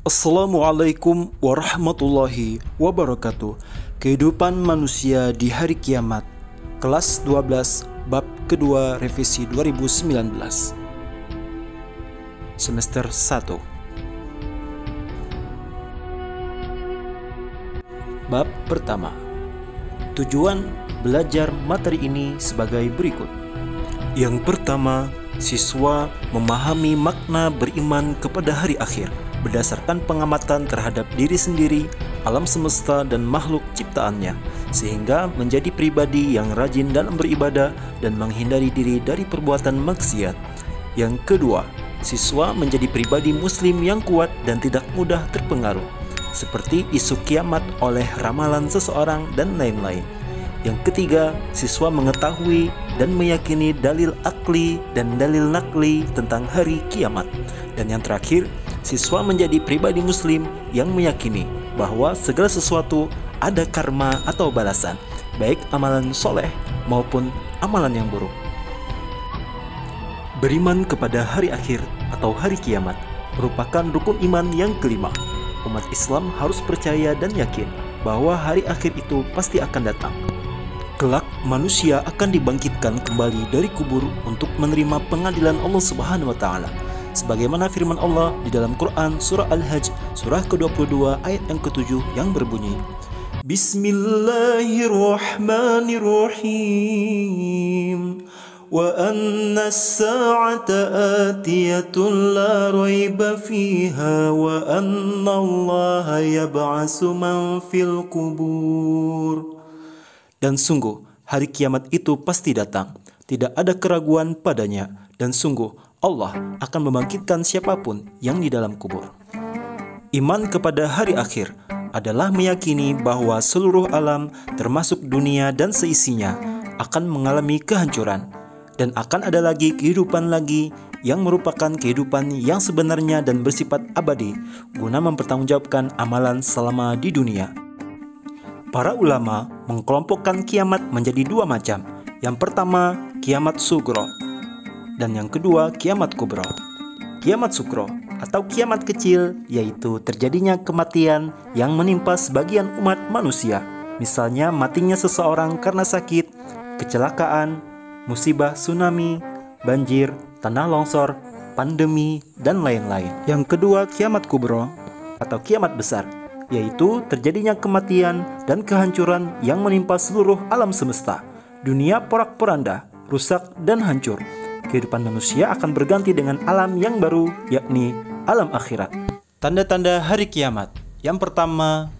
Assalamualaikum warahmatullahi wabarakatuh. Kehidupan manusia di hari kiamat. Kelas 12, bab kedua revisi 2019. Semester 1. Bab pertama. Tujuan belajar materi ini sebagai berikut. Yang pertama, siswa memahami makna beriman kepada hari akhir berdasarkan pengamatan terhadap diri sendiri, alam semesta, dan makhluk ciptaannya, sehingga menjadi pribadi yang rajin dalam beribadah dan menghindari diri dari perbuatan maksiat. Yang kedua, siswa menjadi pribadi muslim yang kuat dan tidak mudah terpengaruh, seperti isu kiamat oleh ramalan seseorang dan lain-lain. Yang ketiga, siswa mengetahui dan meyakini dalil akli dan dalil nakli tentang hari kiamat. Dan yang terakhir, siswa menjadi pribadi muslim yang meyakini bahwa segala sesuatu ada karma atau balasan, baik amalan soleh maupun amalan yang buruk. Beriman kepada hari akhir atau hari kiamat merupakan rukun iman yang kelima. Umat Islam harus percaya dan yakin bahwa hari akhir itu pasti akan datang. Kelak manusia akan dibangkitkan kembali dari kubur untuk menerima pengadilan Allah Subhanahu wa taala. Sebagaimana firman Allah di dalam Quran surah Al-Hajj surah ke-22 ayat yang ke-7 yang berbunyi, Bismillahirrahmanirrahim. Wa anna as-sa'ata atiyatun la raiba fiha wa anna Allaha yab'atsu man fil qubur. Dan sungguh hari kiamat itu pasti datang, tidak ada keraguan padanya, dan sungguh Allah akan membangkitkan siapapun yang di dalam kubur. Iman kepada hari akhir adalah meyakini bahwa seluruh alam termasuk dunia dan seisinya akan mengalami kehancuran, dan akan ada lagi kehidupan lagi yang merupakan kehidupan yang sebenarnya dan bersifat abadi guna mempertanggungjawabkan amalan selama di dunia. Para ulama mengkelompokkan kiamat menjadi dua macam. Yang pertama, kiamat sugro, dan yang kedua, kiamat kubro. Kiamat sugro atau kiamat kecil yaitu terjadinya kematian yang menimpa sebagian umat manusia. Misalnya matinya seseorang karena sakit, kecelakaan, musibah tsunami, banjir, tanah longsor, pandemi, dan lain-lain. Yang kedua, kiamat kubro atau kiamat besar, yaitu terjadinya kematian dan kehancuran yang menimpa seluruh alam semesta. Dunia porak-poranda, rusak dan hancur. Kehidupan manusia akan berganti dengan alam yang baru, yakni alam akhirat. Tanda-tanda hari kiamat. Yang pertama,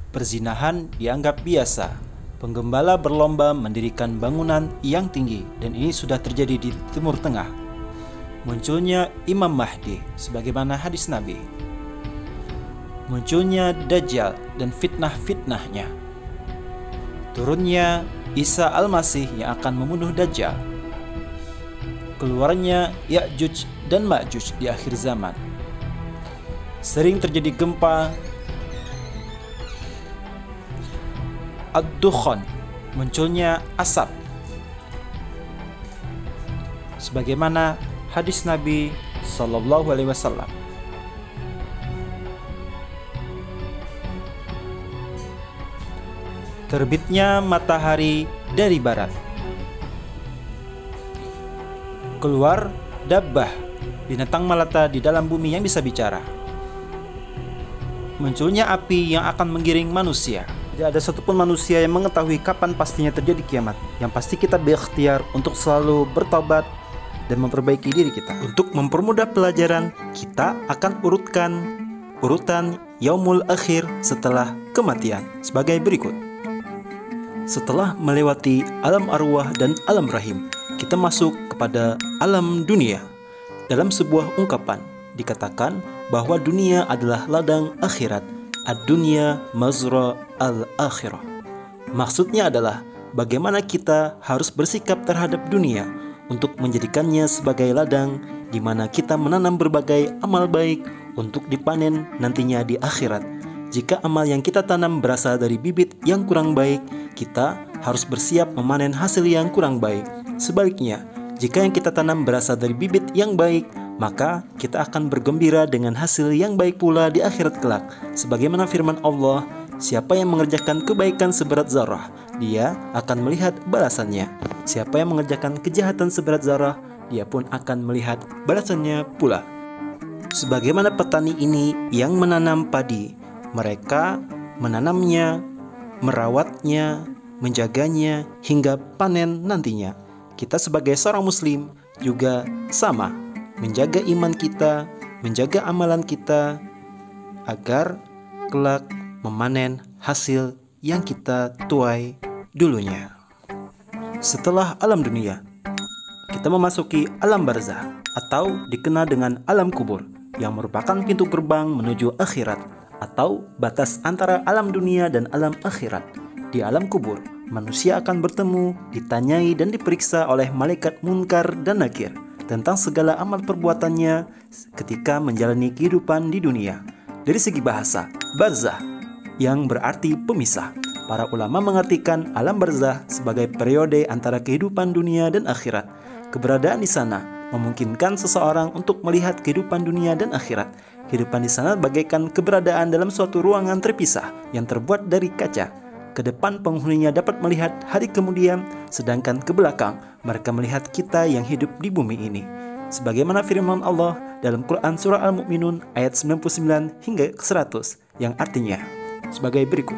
perzinahan dianggap biasa. Penggembala berlomba mendirikan bangunan yang tinggi, dan ini sudah terjadi di Timur Tengah. Munculnya Imam Mahdi, sebagaimana hadis Nabi. Munculnya Dajjal dan fitnah-fitnahnya. Turunnya Isa Al-Masih yang akan membunuh Dajjal. Keluarnya Ya'juj dan Ma'juj di akhir zaman. Sering terjadi gempa. Ad-Dukhan, munculnya asap. Sebagaimana hadis Nabi sallallahu alaihi wasallam. Terbitnya matahari dari barat. Keluar dabbah, binatang melata di dalam bumi yang bisa bicara. Munculnya api yang akan menggiring manusia. Tidak ada satupun manusia yang mengetahui kapan pastinya terjadi kiamat. Yang pasti kita berikhtiar untuk selalu bertobat dan memperbaiki diri kita. Untuk mempermudah pelajaran, kita akan urutkan urutan yaumul akhir setelah kematian sebagai berikut. Setelah melewati alam arwah dan alam rahim, kita masuk kepada alam dunia. Dalam sebuah ungkapan dikatakan bahwa dunia adalah ladang akhirat. Ad-dunya mazra al-akhirah. Maksudnya adalah bagaimana kita harus bersikap terhadap dunia untuk menjadikannya sebagai ladang di mana kita menanam berbagai amal baik untuk dipanen nantinya di akhirat. Jika amal yang kita tanam berasal dari bibit yang kurang baik, kita harus bersiap memanen hasil yang kurang baik. Sebaliknya, jika yang kita tanam berasal dari bibit yang baik, maka kita akan bergembira dengan hasil yang baik pula di akhirat kelak. Sebagaimana firman Allah, siapa yang mengerjakan kebaikan seberat zarah, dia akan melihat balasannya. Siapa yang mengerjakan kejahatan seberat zarah, dia pun akan melihat balasannya pula. Sebagaimana petani ini yang menanam padi, mereka menanamnya, merawatnya, menjaganya hingga panen nantinya. Kita sebagai seorang muslim juga sama, menjaga iman kita, menjaga amalan kita agar kelak memanen hasil yang kita tuai dulunya. Setelah alam dunia, kita memasuki alam barzah atau dikenal dengan alam kubur, yang merupakan pintu gerbang menuju akhirat atau batas antara alam dunia dan alam akhirat. Di alam kubur, manusia akan bertemu, ditanyai dan diperiksa oleh malaikat munkar dan nakir tentang segala amal perbuatannya ketika menjalani kehidupan di dunia. Dari segi bahasa, barzah yang berarti pemisah. Para ulama mengartikan alam barzah sebagai periode antara kehidupan dunia dan akhirat. Keberadaan di sana memungkinkan seseorang untuk melihat kehidupan dunia dan akhirat. Kehidupan di sana bagaikan keberadaan dalam suatu ruangan terpisah yang terbuat dari kaca. Ke depan penghuninya dapat melihat hari kemudian, sedangkan ke belakang mereka melihat kita yang hidup di bumi ini. Sebagaimana firman Allah dalam Quran Surah Al-Mu'minun ayat 99 hingga 100 yang artinya sebagai berikut.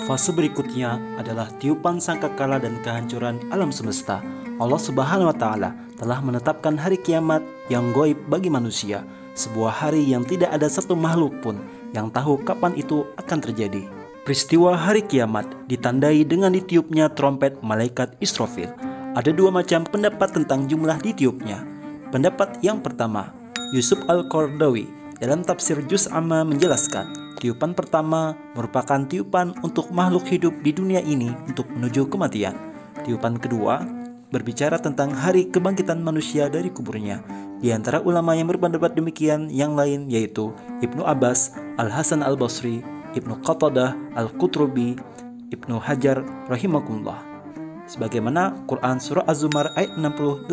Fase berikutnya adalah tiupan sangkakala dan kehancuran alam semesta. Allah Subhanahu wa Ta'ala telah menetapkan hari kiamat yang gaib bagi manusia, sebuah hari yang tidak ada satu makhluk pun yang tahu kapan itu akan terjadi. Peristiwa hari kiamat ditandai dengan ditiupnya trompet malaikat Israfil. Ada dua macam pendapat tentang jumlah ditiupnya. Pendapat yang pertama, Yusuf Al-Qaradawi dalam tafsir Juz Amma menjelaskan, tiupan pertama merupakan tiupan untuk makhluk hidup di dunia ini untuk menuju kematian. Tiupan kedua berbicara tentang hari kebangkitan manusia dari kuburnya. Di antara ulama yang berpendapat demikian yang lain yaitu Ibnu Abbas, Al-Hasan Al-Basri, Ibnu Qatadah, Al-Qutrubi, Ibnu Hajar rahimakumullah. Sebagaimana Quran Surah Az-Zumar ayat 68.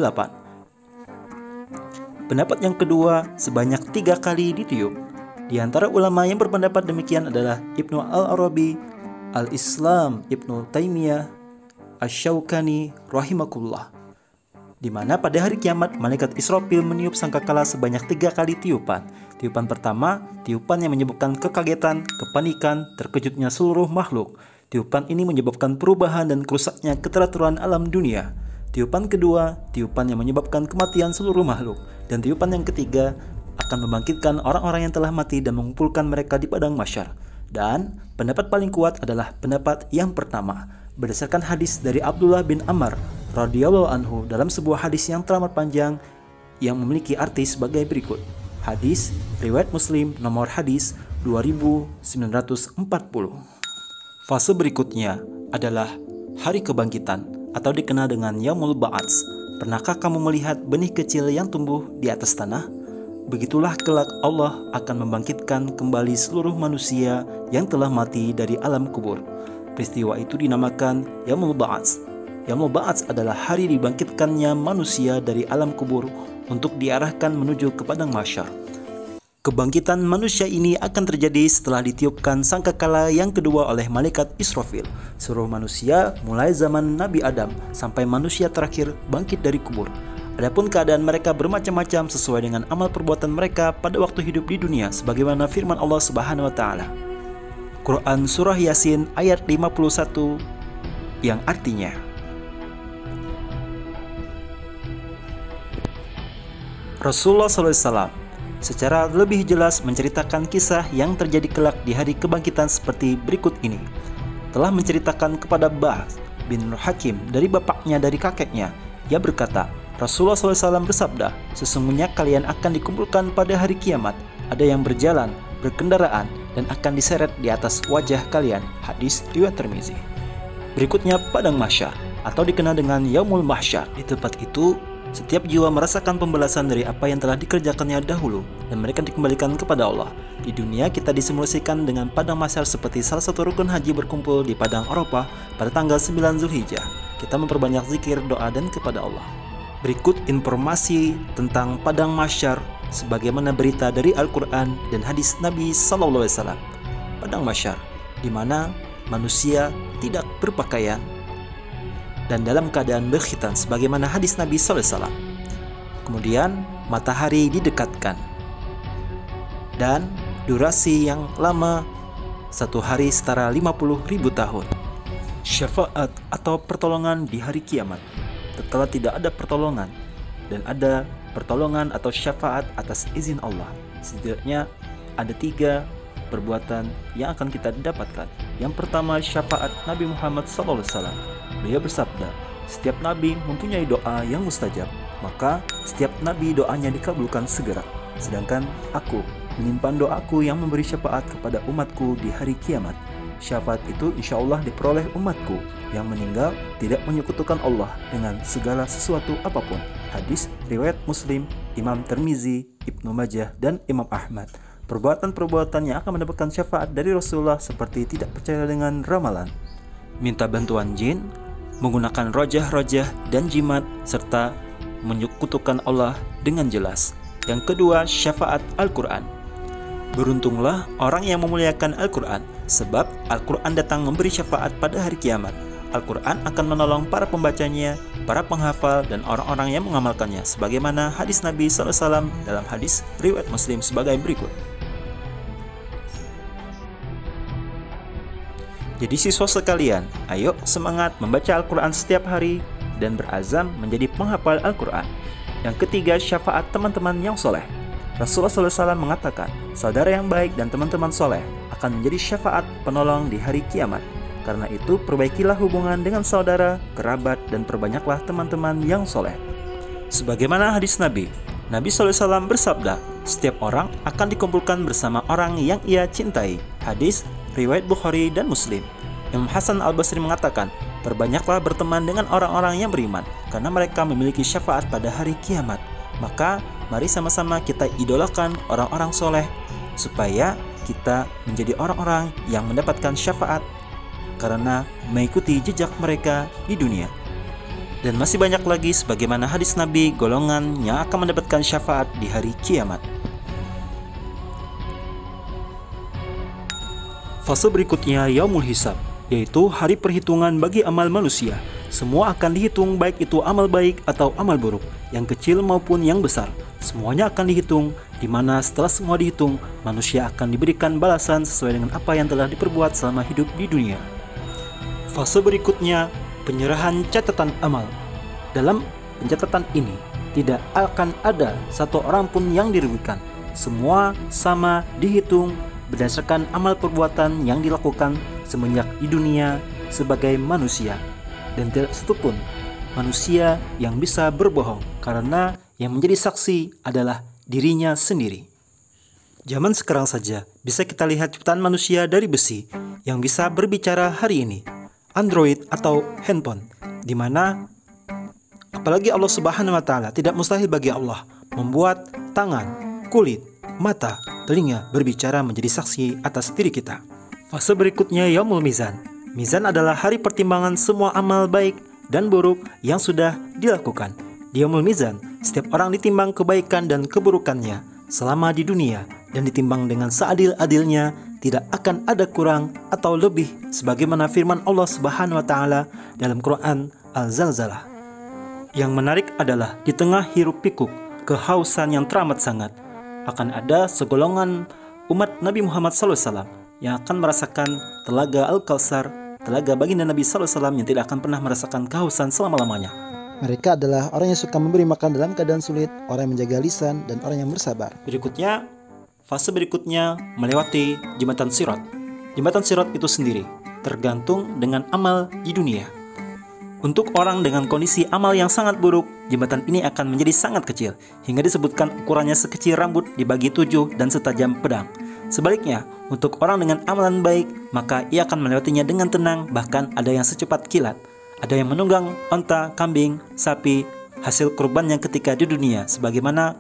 Pendapat yang kedua sebanyak 3 kali ditiup. Di antara ulama yang berpendapat demikian adalah Ibnu Al-Arabi, Al-Islam, Ibnu Taimiyah, Asy-Syaukani rahimakumullah. Di mana pada hari kiamat malaikat Israfil meniup sangkakala sebanyak 3 kali tiupan. Tiupan pertama, tiupan yang menyebabkan kekagetan, kepanikan, terkejutnya seluruh makhluk. Tiupan ini menyebabkan perubahan dan kerusaknya keteraturan alam dunia. Tiupan kedua, tiupan yang menyebabkan kematian seluruh makhluk. Dan tiupan yang ketiga akan membangkitkan orang-orang yang telah mati dan mengumpulkan mereka di padang mahsyar. Dan pendapat paling kuat adalah pendapat yang pertama, berdasarkan hadis dari Abdullah bin Amr radhiyallahu anhu dalam sebuah hadis yang teramat panjang yang memiliki arti sebagai berikut. Hadis riwayat Muslim nomor hadis 2940. Fase berikutnya adalah hari kebangkitan atau dikenal dengan Yaumul Ba'ats. Pernahkah kamu melihat benih kecil yang tumbuh di atas tanah? Begitulah kelak Allah akan membangkitkan kembali seluruh manusia yang telah mati dari alam kubur. Peristiwa itu dinamakan Yaumul Ba'ats. Yaumul Ba'ats adalah hari dibangkitkannya manusia dari alam kubur untuk diarahkan menuju ke padang mahsyar. Kebangkitan manusia ini akan terjadi setelah ditiupkan sangkakala yang kedua oleh malaikat Israfil. Seluruh manusia mulai zaman Nabi Adam sampai manusia terakhir bangkit dari kubur. Adapun keadaan mereka bermacam-macam sesuai dengan amal perbuatan mereka pada waktu hidup di dunia, sebagaimana firman Allah Subhanahu wa Ta'ala. Quran Surah Yasin ayat 51 yang artinya, Rasulullah SAW secara lebih jelas menceritakan kisah yang terjadi kelak di hari kebangkitan seperti berikut ini. Telah menceritakan kepada Bahz bin Hakim dari bapaknya dari kakeknya. Ia berkata, Rasulullah SAW bersabda, sesungguhnya kalian akan dikumpulkan pada hari kiamat. Ada yang berjalan, berkendaraan, dan akan diseret di atas wajah kalian. Hadis riwayat Tirmizi. Berikutnya padang mahsyar atau dikenal dengan Yaumul Mahsyar. Di tempat itu Setiap jiwa merasakan pembalasan dari apa yang telah dikerjakannya dahulu, dan mereka dikembalikan kepada Allah. Di dunia kita disimulasikan dengan padang mahsyar seperti salah satu rukun haji berkumpul di padang Arafah pada tanggal 9 Zulhijjah. Kita memperbanyak zikir, doa, dan kepada Allah. Berikut informasi tentang padang mahsyar sebagaimana berita dari Al-Quran dan hadis Nabi SAW. Padang mahsyar, di mana manusia tidak berpakaian dan dalam keadaan berkhitan sebagaimana hadis Nabi SAW. Kemudian matahari didekatkan dan durasi yang lama, 1 hari setara 50.000 tahun. Syafaat atau pertolongan di hari kiamat, tatkala tidak ada pertolongan dan ada pertolongan atau syafaat atas izin Allah. Setidaknya ada 3 perbuatan yang akan kita dapatkan. Yang pertama, syafaat Nabi Muhammad SAW. Beliau bersabda, setiap nabi mempunyai doa yang mustajab, maka setiap nabi doanya dikabulkan segera. Sedangkan aku menyimpan doaku yang memberi syafaat kepada umatku di hari kiamat. Syafaat itu insya Allah diperoleh umatku yang meninggal tidak menyekutukan Allah dengan segala sesuatu apapun. Hadis riwayat Muslim, Imam Tirmizi, Ibnu Majah, dan Imam Ahmad. Perbuatan-perbuatan yang akan mendapatkan syafaat dari Rasulullah seperti tidak percaya dengan ramalan, minta bantuan jin, menggunakan rojah-rojah dan jimat, serta menyekutukan Allah dengan jelas. Yang kedua, syafaat Al-Quran. Beruntunglah orang yang memuliakan Al-Quran, sebab Al-Quran datang memberi syafaat pada hari kiamat. Al-Quran akan menolong para pembacanya, para penghafal, dan orang-orang yang mengamalkannya, sebagaimana hadis Nabi SAW dalam hadis riwayat Muslim sebagai berikut. Jadi siswa sekalian, ayo semangat membaca Al-Quran setiap hari dan berazam menjadi penghafal Al-Quran. Yang ketiga, syafaat teman-teman yang soleh. Rasulullah SAW mengatakan, saudara yang baik dan teman-teman soleh akan menjadi syafaat penolong di hari kiamat. Karena itu, perbaikilah hubungan dengan saudara, kerabat, dan perbanyaklah teman-teman yang soleh. Sebagaimana hadis Nabi SAW bersabda, setiap orang akan dikumpulkan bersama orang yang ia cintai. Hadis riwayat Bukhari dan Muslim. Imam Hasan Al-Basri mengatakan, perbanyaklah berteman dengan orang-orang yang beriman, karena mereka memiliki syafaat pada hari kiamat. Maka mari sama-sama kita idolakan orang-orang soleh, supaya kita menjadi orang-orang yang mendapatkan syafaat karena mengikuti jejak mereka di dunia. Dan masih banyak lagi sebagaimana hadis Nabi, golongan yang akan mendapatkan syafaat di hari kiamat. Fase berikutnya Yaumul Hisab, yaitu hari perhitungan bagi amal manusia. Semua akan dihitung, baik itu amal baik atau amal buruk, yang kecil maupun yang besar. Semuanya akan dihitung, di mana setelah semua dihitung, manusia akan diberikan balasan sesuai dengan apa yang telah diperbuat selama hidup di dunia. Fase berikutnya, penyerahan catatan amal. Dalam pencatatan ini, tidak akan ada satu orang pun yang dirugikan. Semua sama dihitung berdasarkan amal perbuatan yang dilakukan semenjak di dunia sebagai manusia. Dan tidak satupun manusia yang bisa berbohong, karena yang menjadi saksi adalah dirinya sendiri. Zaman sekarang saja bisa kita lihat ciptaan manusia dari besi yang bisa berbicara hari ini, Android atau handphone, di mana apalagi Allah Subhanahu wa Ta'ala, tidak mustahil bagi Allah membuat tangan, kulit, mata, telinga berbicara menjadi saksi atas diri kita. Fase berikutnya Yaumul Mizan. Mizan adalah hari pertimbangan semua amal baik dan buruk yang sudah dilakukan. Di Yaumul Mizan, setiap orang ditimbang kebaikan dan keburukannya selama di dunia dan ditimbang dengan seadil-adilnya, tidak akan ada kurang atau lebih, sebagaimana firman Allah Subhanahu wa Ta'ala dalam Quran Al-Zalzalah. Yang menarik adalah di tengah hiruk pikuk kehausan yang teramat sangat, akan ada segolongan umat Nabi Muhammad SAW yang akan merasakan telaga Al-Kautsar, telaga baginda Nabi SAW yang tidak akan pernah merasakan kehausan selama-lamanya. Mereka adalah orang yang suka memberi makan dalam keadaan sulit, orang yang menjaga lisan, dan orang yang bersabar. Berikutnya, fase berikutnya melewati jembatan Sirat. Jembatan Sirat itu sendiri tergantung dengan amal di dunia. Untuk orang dengan kondisi amal yang sangat buruk, jembatan ini akan menjadi sangat kecil, hingga disebutkan ukurannya sekecil rambut dibagi 7 dan setajam pedang. Sebaliknya, untuk orang dengan amalan baik, maka ia akan melewatinya dengan tenang, bahkan ada yang secepat kilat. Ada yang menunggang onta, kambing, sapi, hasil kurbannya ketika di dunia, sebagaimana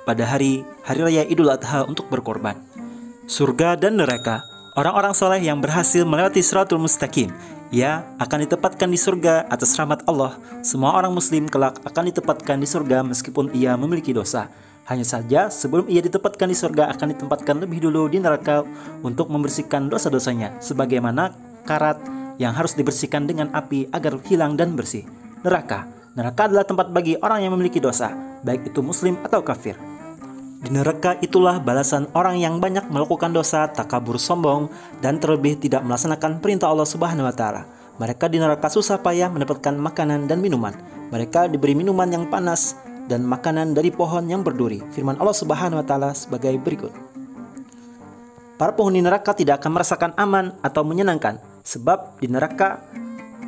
pada hari raya Idul Adha untuk berkorban. Surga dan neraka. Orang-orang soleh yang berhasil melewati Shiratul Mustaqim, ia akan ditempatkan di surga atas rahmat Allah. Semua orang muslim kelak akan ditempatkan di surga meskipun ia memiliki dosa. Hanya saja sebelum ia ditempatkan di surga akan ditempatkan lebih dulu di neraka untuk membersihkan dosa-dosanya, sebagaimana karat yang harus dibersihkan dengan api agar hilang dan bersih. Neraka adalah tempat bagi orang yang memiliki dosa, baik itu muslim atau kafir. Di neraka itulah balasan orang yang banyak melakukan dosa, takabur, sombong, dan terlebih tidak melaksanakan perintah Allah Subhanahu wa Ta'ala. Mereka di neraka susah payah mendapatkan makanan dan minuman. Mereka diberi minuman yang panas dan makanan dari pohon yang berduri. Firman Allah Subhanahu wa Ta'ala sebagai berikut. Para penghuni neraka tidak akan merasakan aman atau menyenangkan, sebab di neraka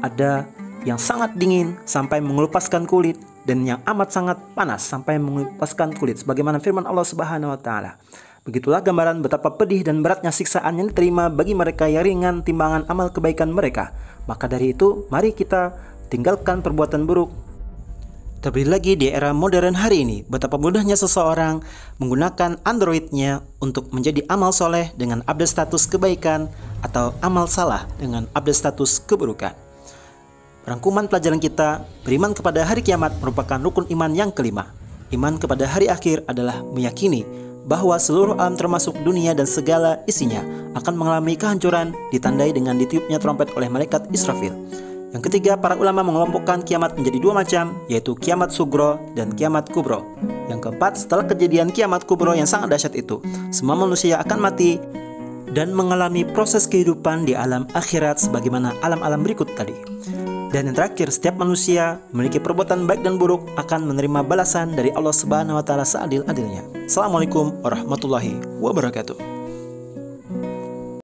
ada yang sangat dingin sampai mengelupaskan kulit, dan yang amat sangat panas sampai mengelupaskan kulit, sebagaimana firman Allah Subhanahu wa Ta'ala. Begitulah gambaran betapa pedih dan beratnya siksaan yang diterima bagi mereka yang ringan timbangan amal kebaikan mereka. Maka dari itu, mari kita tinggalkan perbuatan buruk. Terlebih lagi di era modern hari ini, betapa mudahnya seseorang menggunakan Android-nya untuk menjadi amal soleh dengan update status kebaikan atau amal salah dengan update status keburukan. Rangkuman pelajaran kita, beriman kepada hari kiamat merupakan rukun iman yang kelima. Iman kepada hari akhir adalah meyakini bahwa seluruh alam termasuk dunia dan segala isinya akan mengalami kehancuran, ditandai dengan ditiupnya trompet oleh malaikat Israfil. Yang ketiga, para ulama mengelompokkan kiamat menjadi dua macam, yaitu kiamat sugro dan kiamat kubro. Yang keempat, setelah kejadian kiamat kubro yang sangat dahsyat itu, semua manusia akan mati dan mengalami proses kehidupan di alam akhirat sebagaimana alam-alam berikut tadi. Dan yang terakhir, setiap manusia memiliki perbuatan baik dan buruk akan menerima balasan dari Allah Subhanahu wa Ta'ala seadil-adilnya. Assalamualaikum warahmatullahi wabarakatuh.